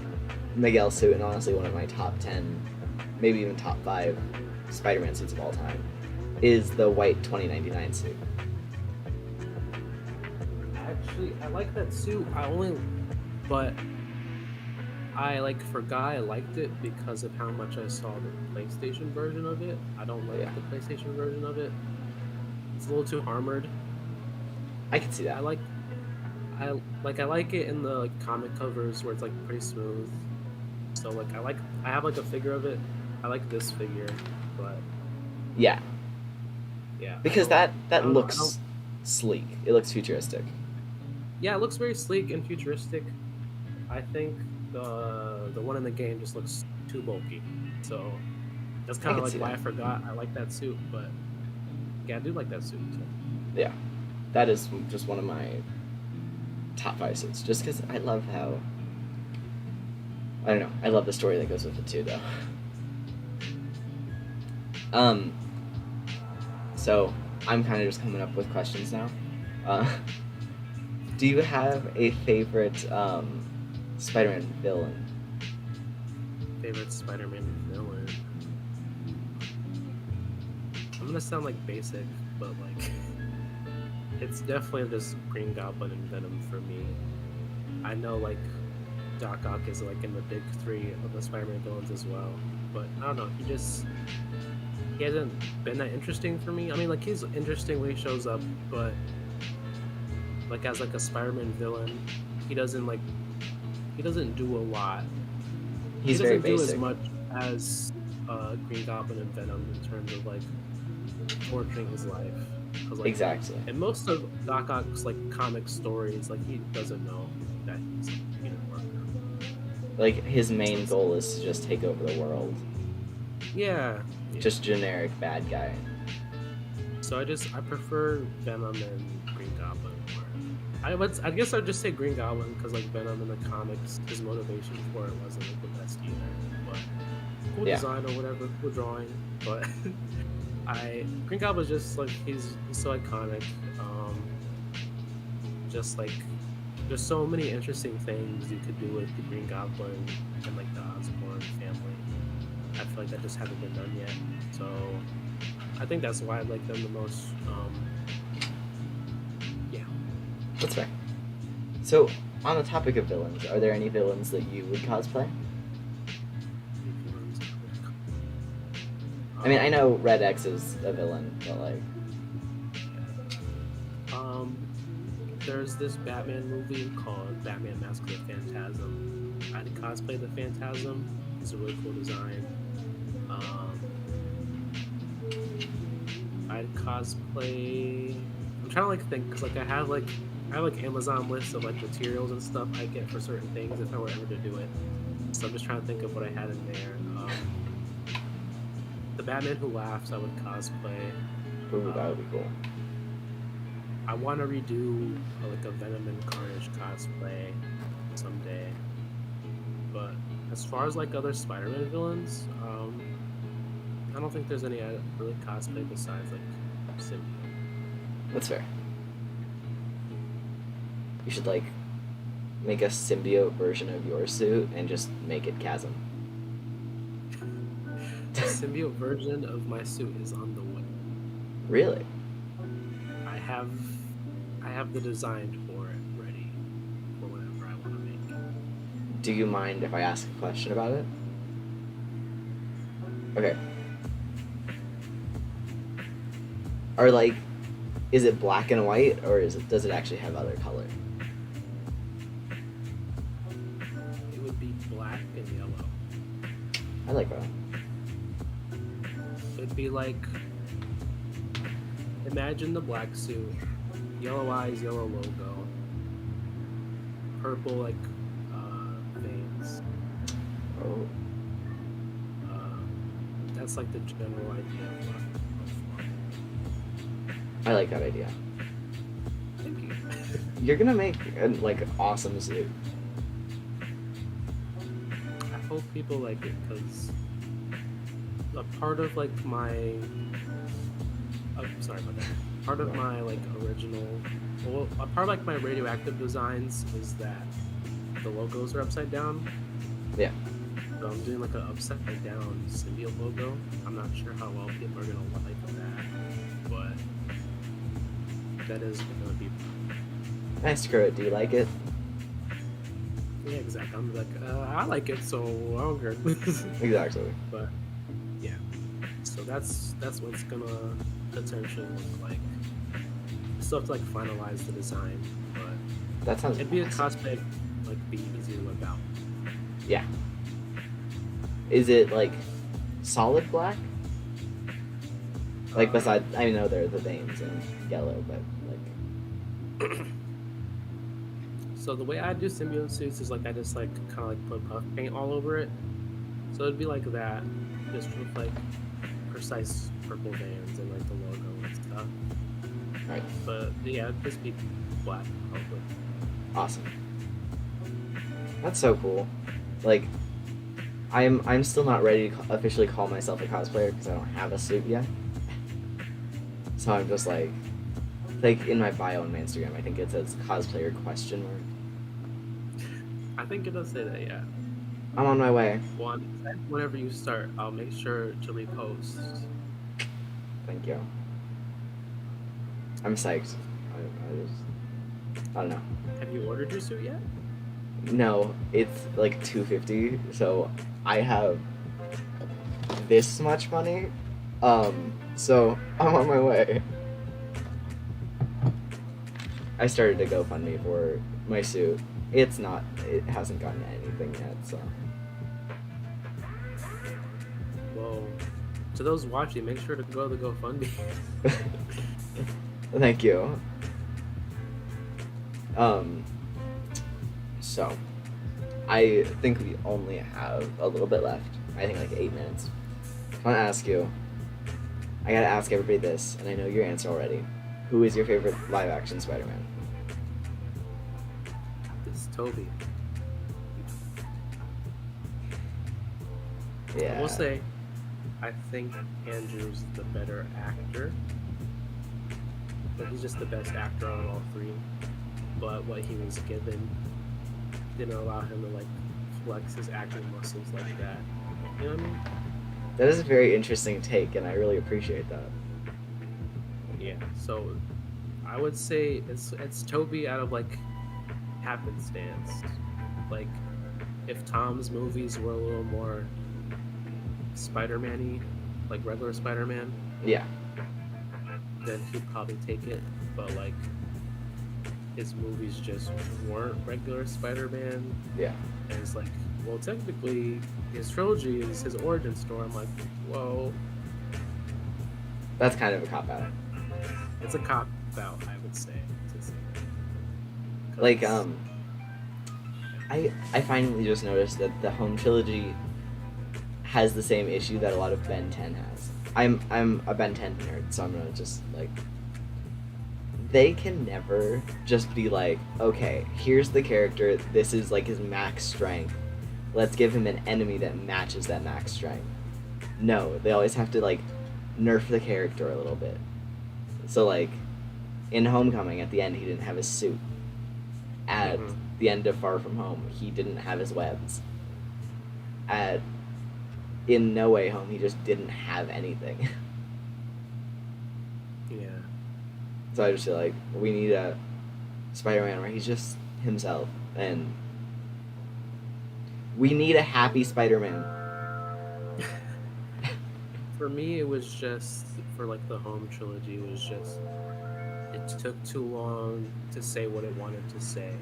Miguel suit, and honestly one of my top 10, maybe even top 5 Spider-Man suits of all time, is the white 2099 suit.
Actually, I like that suit. But I like forgot I liked it because of how much I saw the PlayStation version of it. I don't like the PlayStation version of it. It's a little too armored.
I can see that.
I like it in the like comic covers where it's like pretty smooth. So I have like a figure of it. I like this figure, but
Yeah,
yeah.
because that looks sleek. It looks futuristic.
Yeah, it looks very sleek and futuristic. I think the one in the game just looks too bulky. So that's kind of like why I forgot I like that suit, but yeah, I do like that suit. So.
Yeah, that is just one of my top 5 suits. Just because I love how, I don't know, I love the story that goes with it too, though. So I'm kind of just coming up with questions now. Do you have a favorite Spider-Man villain?
Favorite Spider-Man villain? I'm gonna sound like basic, but like it's definitely just Green Goblin and Venom for me. I know like Doc Ock is like in the big 3 of the Spider-Man villains as well, but I don't know. He hasn't been that interesting for me. I mean, like he's interesting when he shows up, but like as like a Spider-Man villain, he doesn't do a lot.
He's
he
very
doesn't do
basic.
as much as Green Goblin and Venom in terms of like torturing his life. Like,
exactly.
in most of Doc Ock's like comic stories, like he doesn't know that he's like,
like his main goal is to just take over the world.
Yeah.
Just generic bad guy.
So I prefer Venom and Green Goblin more. I guess I'd just say Green Goblin because like Venom in the comics, his motivation for it wasn't like the best either. But cool design or whatever, cool drawing. But Green Goblin's just like he's so iconic. Just like there's so many interesting things you could do with the Green Goblin and like the Osborn family. I feel like that just hasn't been done yet. So I think that's why I like them the most. Yeah.
That's fair. So, on the topic of villains, are there any villains that you would cosplay? I mean, I know Red X is a villain, but like...
There's this Batman movie called Batman Mask of the Phantasm. I'd cosplay the Phantasm. It's a really cool design. I'd cosplay. I'm trying to like think because like I have like Amazon lists of like materials and stuff I get for certain things if I were ever to do it. So I'm just trying to think of what I had in there. The Batman Who Laughs I would cosplay.
Ooh, that would be cool.
I want to redo like a Venom and Carnage cosplay someday. But as far as like other Spider-Man villains, I don't think there's any I really cosplay besides like Symbiote.
That's fair. You should like make a symbiote version of your suit and just make it Chasm.
The symbiote version of my suit is on the way.
Really?
I have the design for it ready for whatever I want to make.
Do you mind if I ask a question about it? Okay. Are like, is it black and white, or does it actually have other color?
It would be black and yellow.
I like that.
It'd be like, imagine the black suit, yellow eyes, yellow logo, purple like veins.
Oh.
That's like the general idea of what.
I like that idea.
Thank you.
You're gonna make an like awesome suit.
I hope people like it because a part of like my sorry about that. Part of my like original, well, a part of like my radioactive designs is that the logos are upside down.
Yeah.
So I'm doing like an upside down symbiote logo. I'm not sure how well people are gonna like that, but that is gonna be.
Screw it. Do you like it?
Yeah, exactly. I'm like, I like it, so I don't care.
Exactly.
But yeah, so that's what it's gonna potentially look like. Still have to like finalize the design, but
That sounds.
it'd be a
awesome.
cosplay like be easy to whip out.
Yeah. Is it like solid black? Like besides, I know there are the veins and yellow, but like.
So the way I do symbiote suits is like I just like kind of like put puff paint all over it. So it'd be like that, just with like precise purple veins and like the logo and stuff.
Right.
But yeah, it'd just be black probably.
Awesome. That's so cool. Like, I'm still not ready to officially call myself a cosplayer because I don't have a suit yet. So I'm just like in my bio on my Instagram, I think it says cosplayer ?
I think it does say that, yeah.
I'm on my way.
Whenever you start, I'll make sure to repost.
Thank you. I'm psyched. I don't know.
Have you ordered your suit yet?
No, it's like $250, so I have this much money. So I'm on my way. I started to GoFundMe for my suit. It hasn't gotten anything yet, so.
Well, to those watching, make sure to go to the GoFundMe.
Thank you. So, I think we only have a little bit left. I think like 8 minutes. I want to ask you, I gotta ask everybody this, and I know your answer already. Who is your favorite live-action Spider-Man?
It's Toby.
Yeah.
I will say, I think Andrew's the better actor, but he's just the best actor out of all three. but what he was given didn't allow him to like flex his acting muscles like that. You know what I mean?
That is a very interesting take, and I really appreciate that.
Yeah. So I would say it's Toby out of like happenstance. Like if Tom's movies were a little more Spider-Man-y, like regular Spider-Man,
Yeah.
then he'd probably take it. But like his movies just weren't regular Spider-Man.
Yeah.
And it's like, well, technically, his trilogy is his origin story. I'm like, whoa,
That's kind of a cop out.
it's a cop out, I would say.
Like,
'Cause-
I finally just noticed that the home trilogy has the same issue that a lot of Ben 10 has. I'm a Ben 10 nerd, so I'm gonna just like, they can never just be like, okay, here's the character, this is like his max strength, let's give him an enemy that matches that max strength. No, they always have to like nerf the character a little bit. So like in Homecoming, at the end, he didn't have his suit. At
Mhm.
the end of Far From Home, he didn't have his webs. In No Way Home, he just didn't have anything.
Yeah.
So I just feel like we need a Spider-Man where he's just himself, and we need a happy Spider-Man.
For me, it was just for like the home trilogy. It was just it took too long to say what it wanted to say,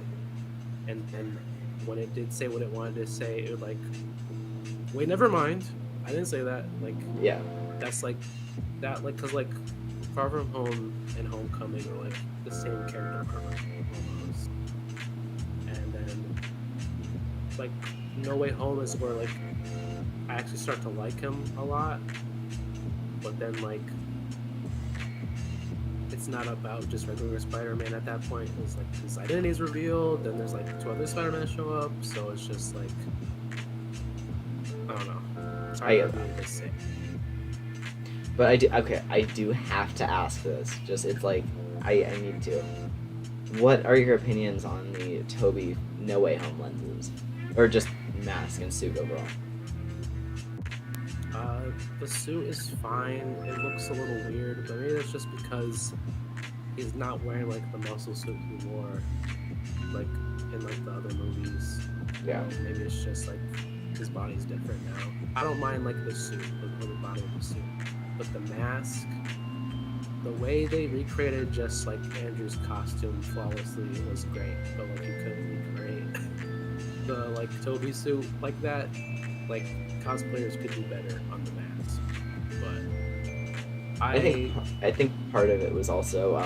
and then when it did say what it wanted to say, it would like, wait, never mind. I didn't say that. Like
Yeah,
that's like that like because like Far From Home and Homecoming are like the same character arc almost, and then like No Way Home is where like I actually start to like him a lot, but then like it's not about just regular Spider-Man at that point. It's like his identity is revealed, then there's like two other Spider-Man show up, so it's just like I don't know. It's hard
I
for
get
me
that.
to say.
but I do have to ask this. Just it's like I need to. What are your opinions on the Toby No Way Home lenses, or just mask and suit overall?
The suit is fine. It looks a little weird, but maybe that's just because he's not wearing like the muscle suit he wore like in like the other movies.
Yeah.
Maybe it's just like his body's different now. I don't mind like the suit, the body of the suit, but the mask, the way they recreated just like Andrew's costume flawlessly was great. But like you couldn't recreate the like Toby suit like that. Like cosplayers could do better on the mask, but
I think part of it was also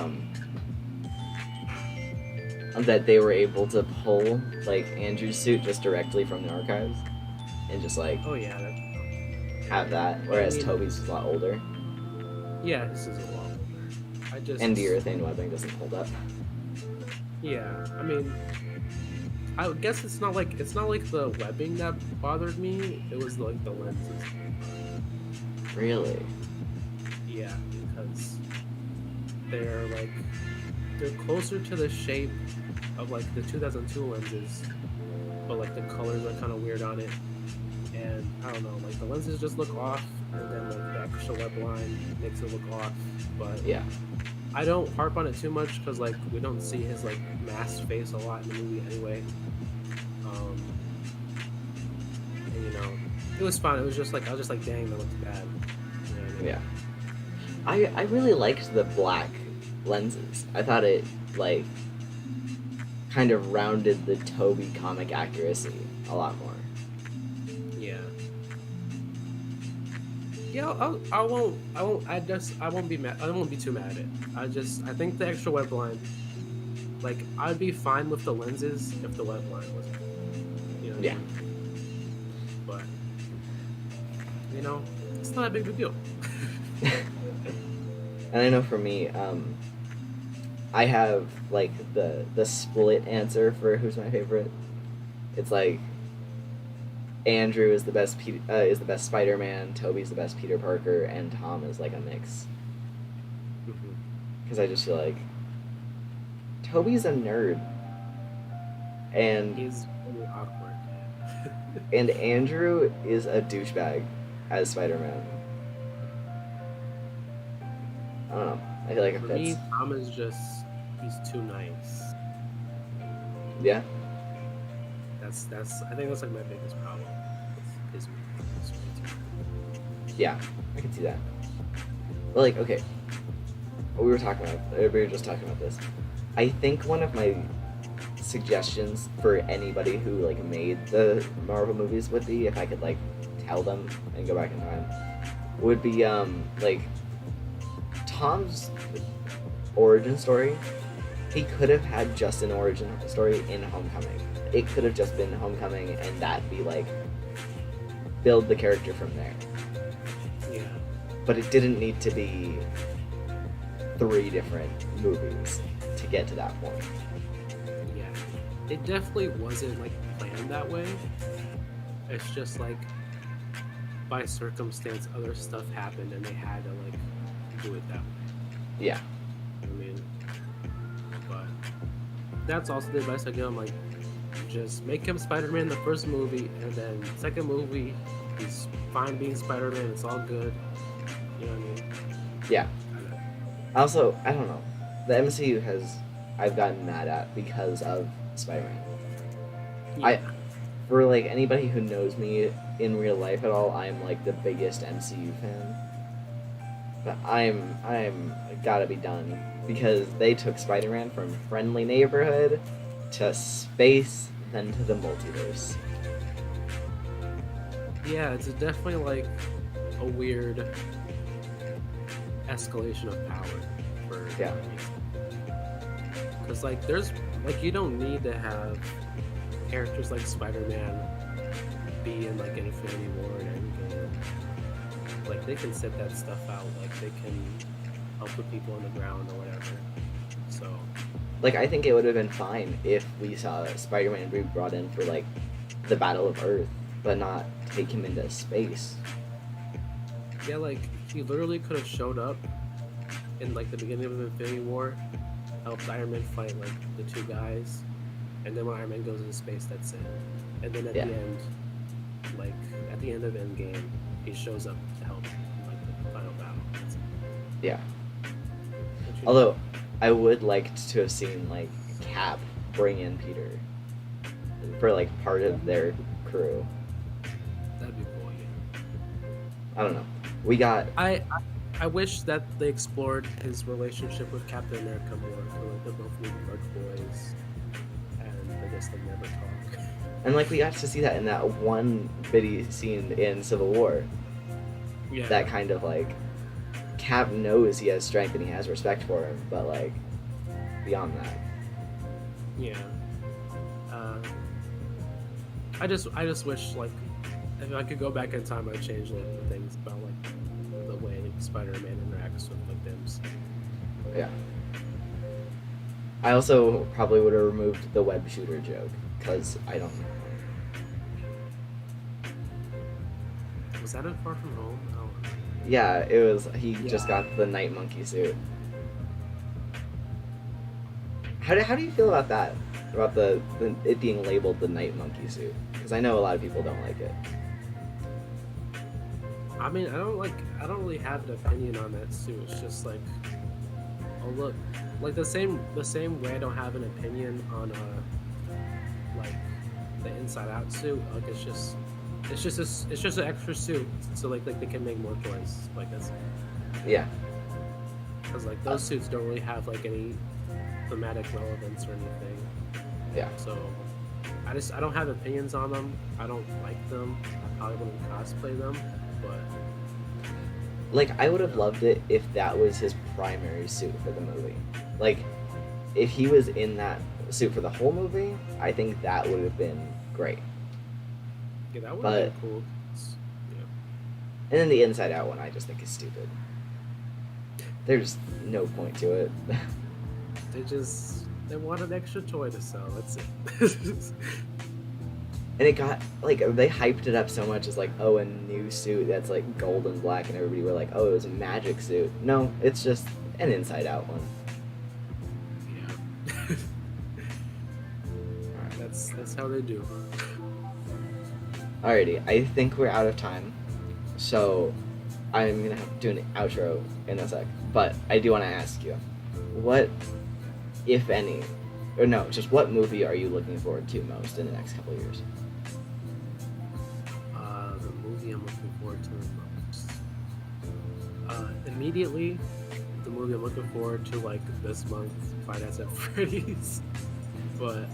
that they were able to pull like Andrew's suit just directly from the archives and just like
oh yeah,
have that, whereas
I mean-
Toby's is a lot older
yeah, this is a lot older. I just
and the urethane webbing doesn't hold up.
yeah, I mean, I guess it's not like the webbing that bothered me. It was like the lenses.
Really?
Yeah, because they're closer to the shape of like the 2002 lenses, but like the colors are kind of weird on it, and I don't know, like the lenses just look off, and then like the extra web line makes it look off. But
Yeah.
I don't harp on it too much because like we don't see his like masked face a lot in the movie anyway. And you know, it was fun. It was just like I was just like, dang, that looked bad. You know what I mean?
Yeah. I really liked the black lenses. I thought it like kind of rounded the Toby comic accuracy a lot more.
Yeah. Yeah, I won't be mad. I won't be too mad at it. I think the extra web line, like, I'd be fine with the lenses if the web line wasn't. You know what I
Yeah.
mean? But, you know, it's not a big deal.
And I know for me, I have like the split answer for who's my favorite. It's like Andrew is the best Spider-Man, Toby's the best Peter Parker, and Tom is like a mix.
Mhm.
Because I just feel like Toby's a nerd. And
He's really awkward.
and Andrew is a douchebag as Spider-Man. I don't know. I feel like it
For
fits.
me, Tom is just he's too nice.
Yeah.
That's I think that's like my biggest problem with his movies.
Yeah, I can see that. But like, okay, we were just talking about this. I think one of my suggestions for anybody who like made the Marvel movies would be, if I could like tell them and go back in time, would be like Tom's origin story. He could have had just an origin story in Homecoming. It could have just been Homecoming, and that be like build the character from there.
Yeah.
But it didn't need to be 3 different movies to get to that point.
Yeah. It definitely wasn't like planned that way. It's just like by circumstance other stuff happened and they had to like do it that way.
Yeah.
I mean, but that's also the advice I give him, like just make him Spider-Man in the first movie, and then second movie he's fine being Spider-Man, it's all good. You know what I mean?
Yeah. Also, I don't know. The MCU I've gotten mad at because of Spider-Man.
Yeah.
For like anybody who knows me in real life at all, I'm like the biggest MCU fan. But I'm gotta be done because they took Spider-Man from friendly neighborhood to space, then to the multiverse.
Yeah, it's definitely like a weird escalation of power for
Yeah.
because like there's like you don't need to have characters like Spider-Man be in like Infinity War and Endgame. Like they can set that stuff out, like they can help the people on the ground or whatever. So
Like, I think it would have been fine if we saw Spider-Man be brought in for like the Battle of Earth, but not take him into space.
yeah, like he literally could have showed up in like the beginning of Infinity War, helped Iron Man fight like the 2 guys, and then when Iron Man goes into space, that's it. And then at
Yeah.
the end, like at the end of Endgame, he shows up to help in, like the final battle. That's it.
Yeah.
Don't you
Although, I would like to have seen like Cap bring in Peter for like part of their crew.
that'd be cool. Yeah.
I don't know. We got
I wish that they explored his relationship with Captain America more. I feel like they're both really dark boys, and I guess they never talk.
and like we got to see that in that one bitty scene in Civil War.
Yeah.
That kind of like Cap knows he has strength and he has respect for him, but like beyond that.
Yeah. I just wish like if I could go back in time, I'd change like the things about like the way Spider-Man interacts with victims.
Yeah. I also probably would have removed the web shooter joke because I don't know.
Was that in Far From Home? Oh.
Yeah, it was. He just
Yeah.
got the night monkey suit. How do you feel about that? About the it being labeled the night monkey suit? Because I know a lot of people don't like it.
I mean, I don't really have an opinion on that suit. It's just like, oh look, like the same way I don't have an opinion on like the Inside Out suit. Like it's just an extra suit, so like they can make more toys. Like that's
Yeah.
because like those suits don't really have like any thematic relevance or anything.
Yeah.
So I don't have opinions on them. I don't like them. I probably wouldn't cosplay them, but
Like, I would have loved it if that was his primary suit for the movie. Like, if he was in that suit for the whole movie, I think that would have been great.
yeah, that would
But-
have been cool. Yeah.
And then the Inside Out one, I just think is stupid. There's no point to it.
They want an extra toy to sell. That's it.
And it got, like, they hyped it up so much as, like, oh, a new suit that's, like, gold and black, and everybody were like, oh, it was a magic suit. No, it's just an Inside Out one.
Yeah.
Alright.
That's how they do.
Alrighty, I think we're out of time, so I'm gonna have to do an outro in a sec. But I do want to ask you, what, if any, or no, just what movie are you looking forward to most in the next couple of years?
The movie I'm looking forward to the most. Immediately, the movie I'm looking forward to like this month, Five Nights at Freddy's. But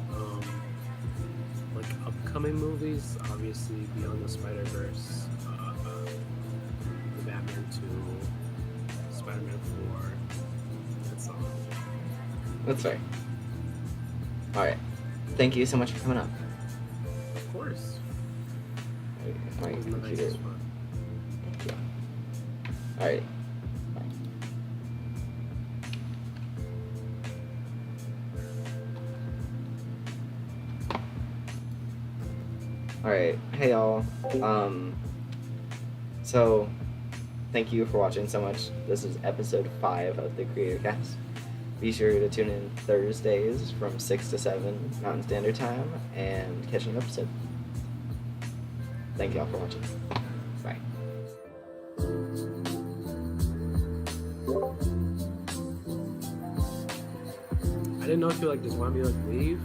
like upcoming movies, obviously Beyond the Spider-Verse, the Batman 2, Spider-Man 4. That's all.
That's fair. Alright. Thank you so much for coming up.
Of course.
My
It was
computer.
nice, fun.
Thank you. Alright. Bye. Alright. Hey y'all. So thank you for watching so much. This is episode 5 of the Creatorcast. Be sure to tune in Thursdays from 6 to 7 Mountain Standard Time and catch an episode. Thank y'all for watching. Bye.
I didn't know if you like just wanted me to like leave.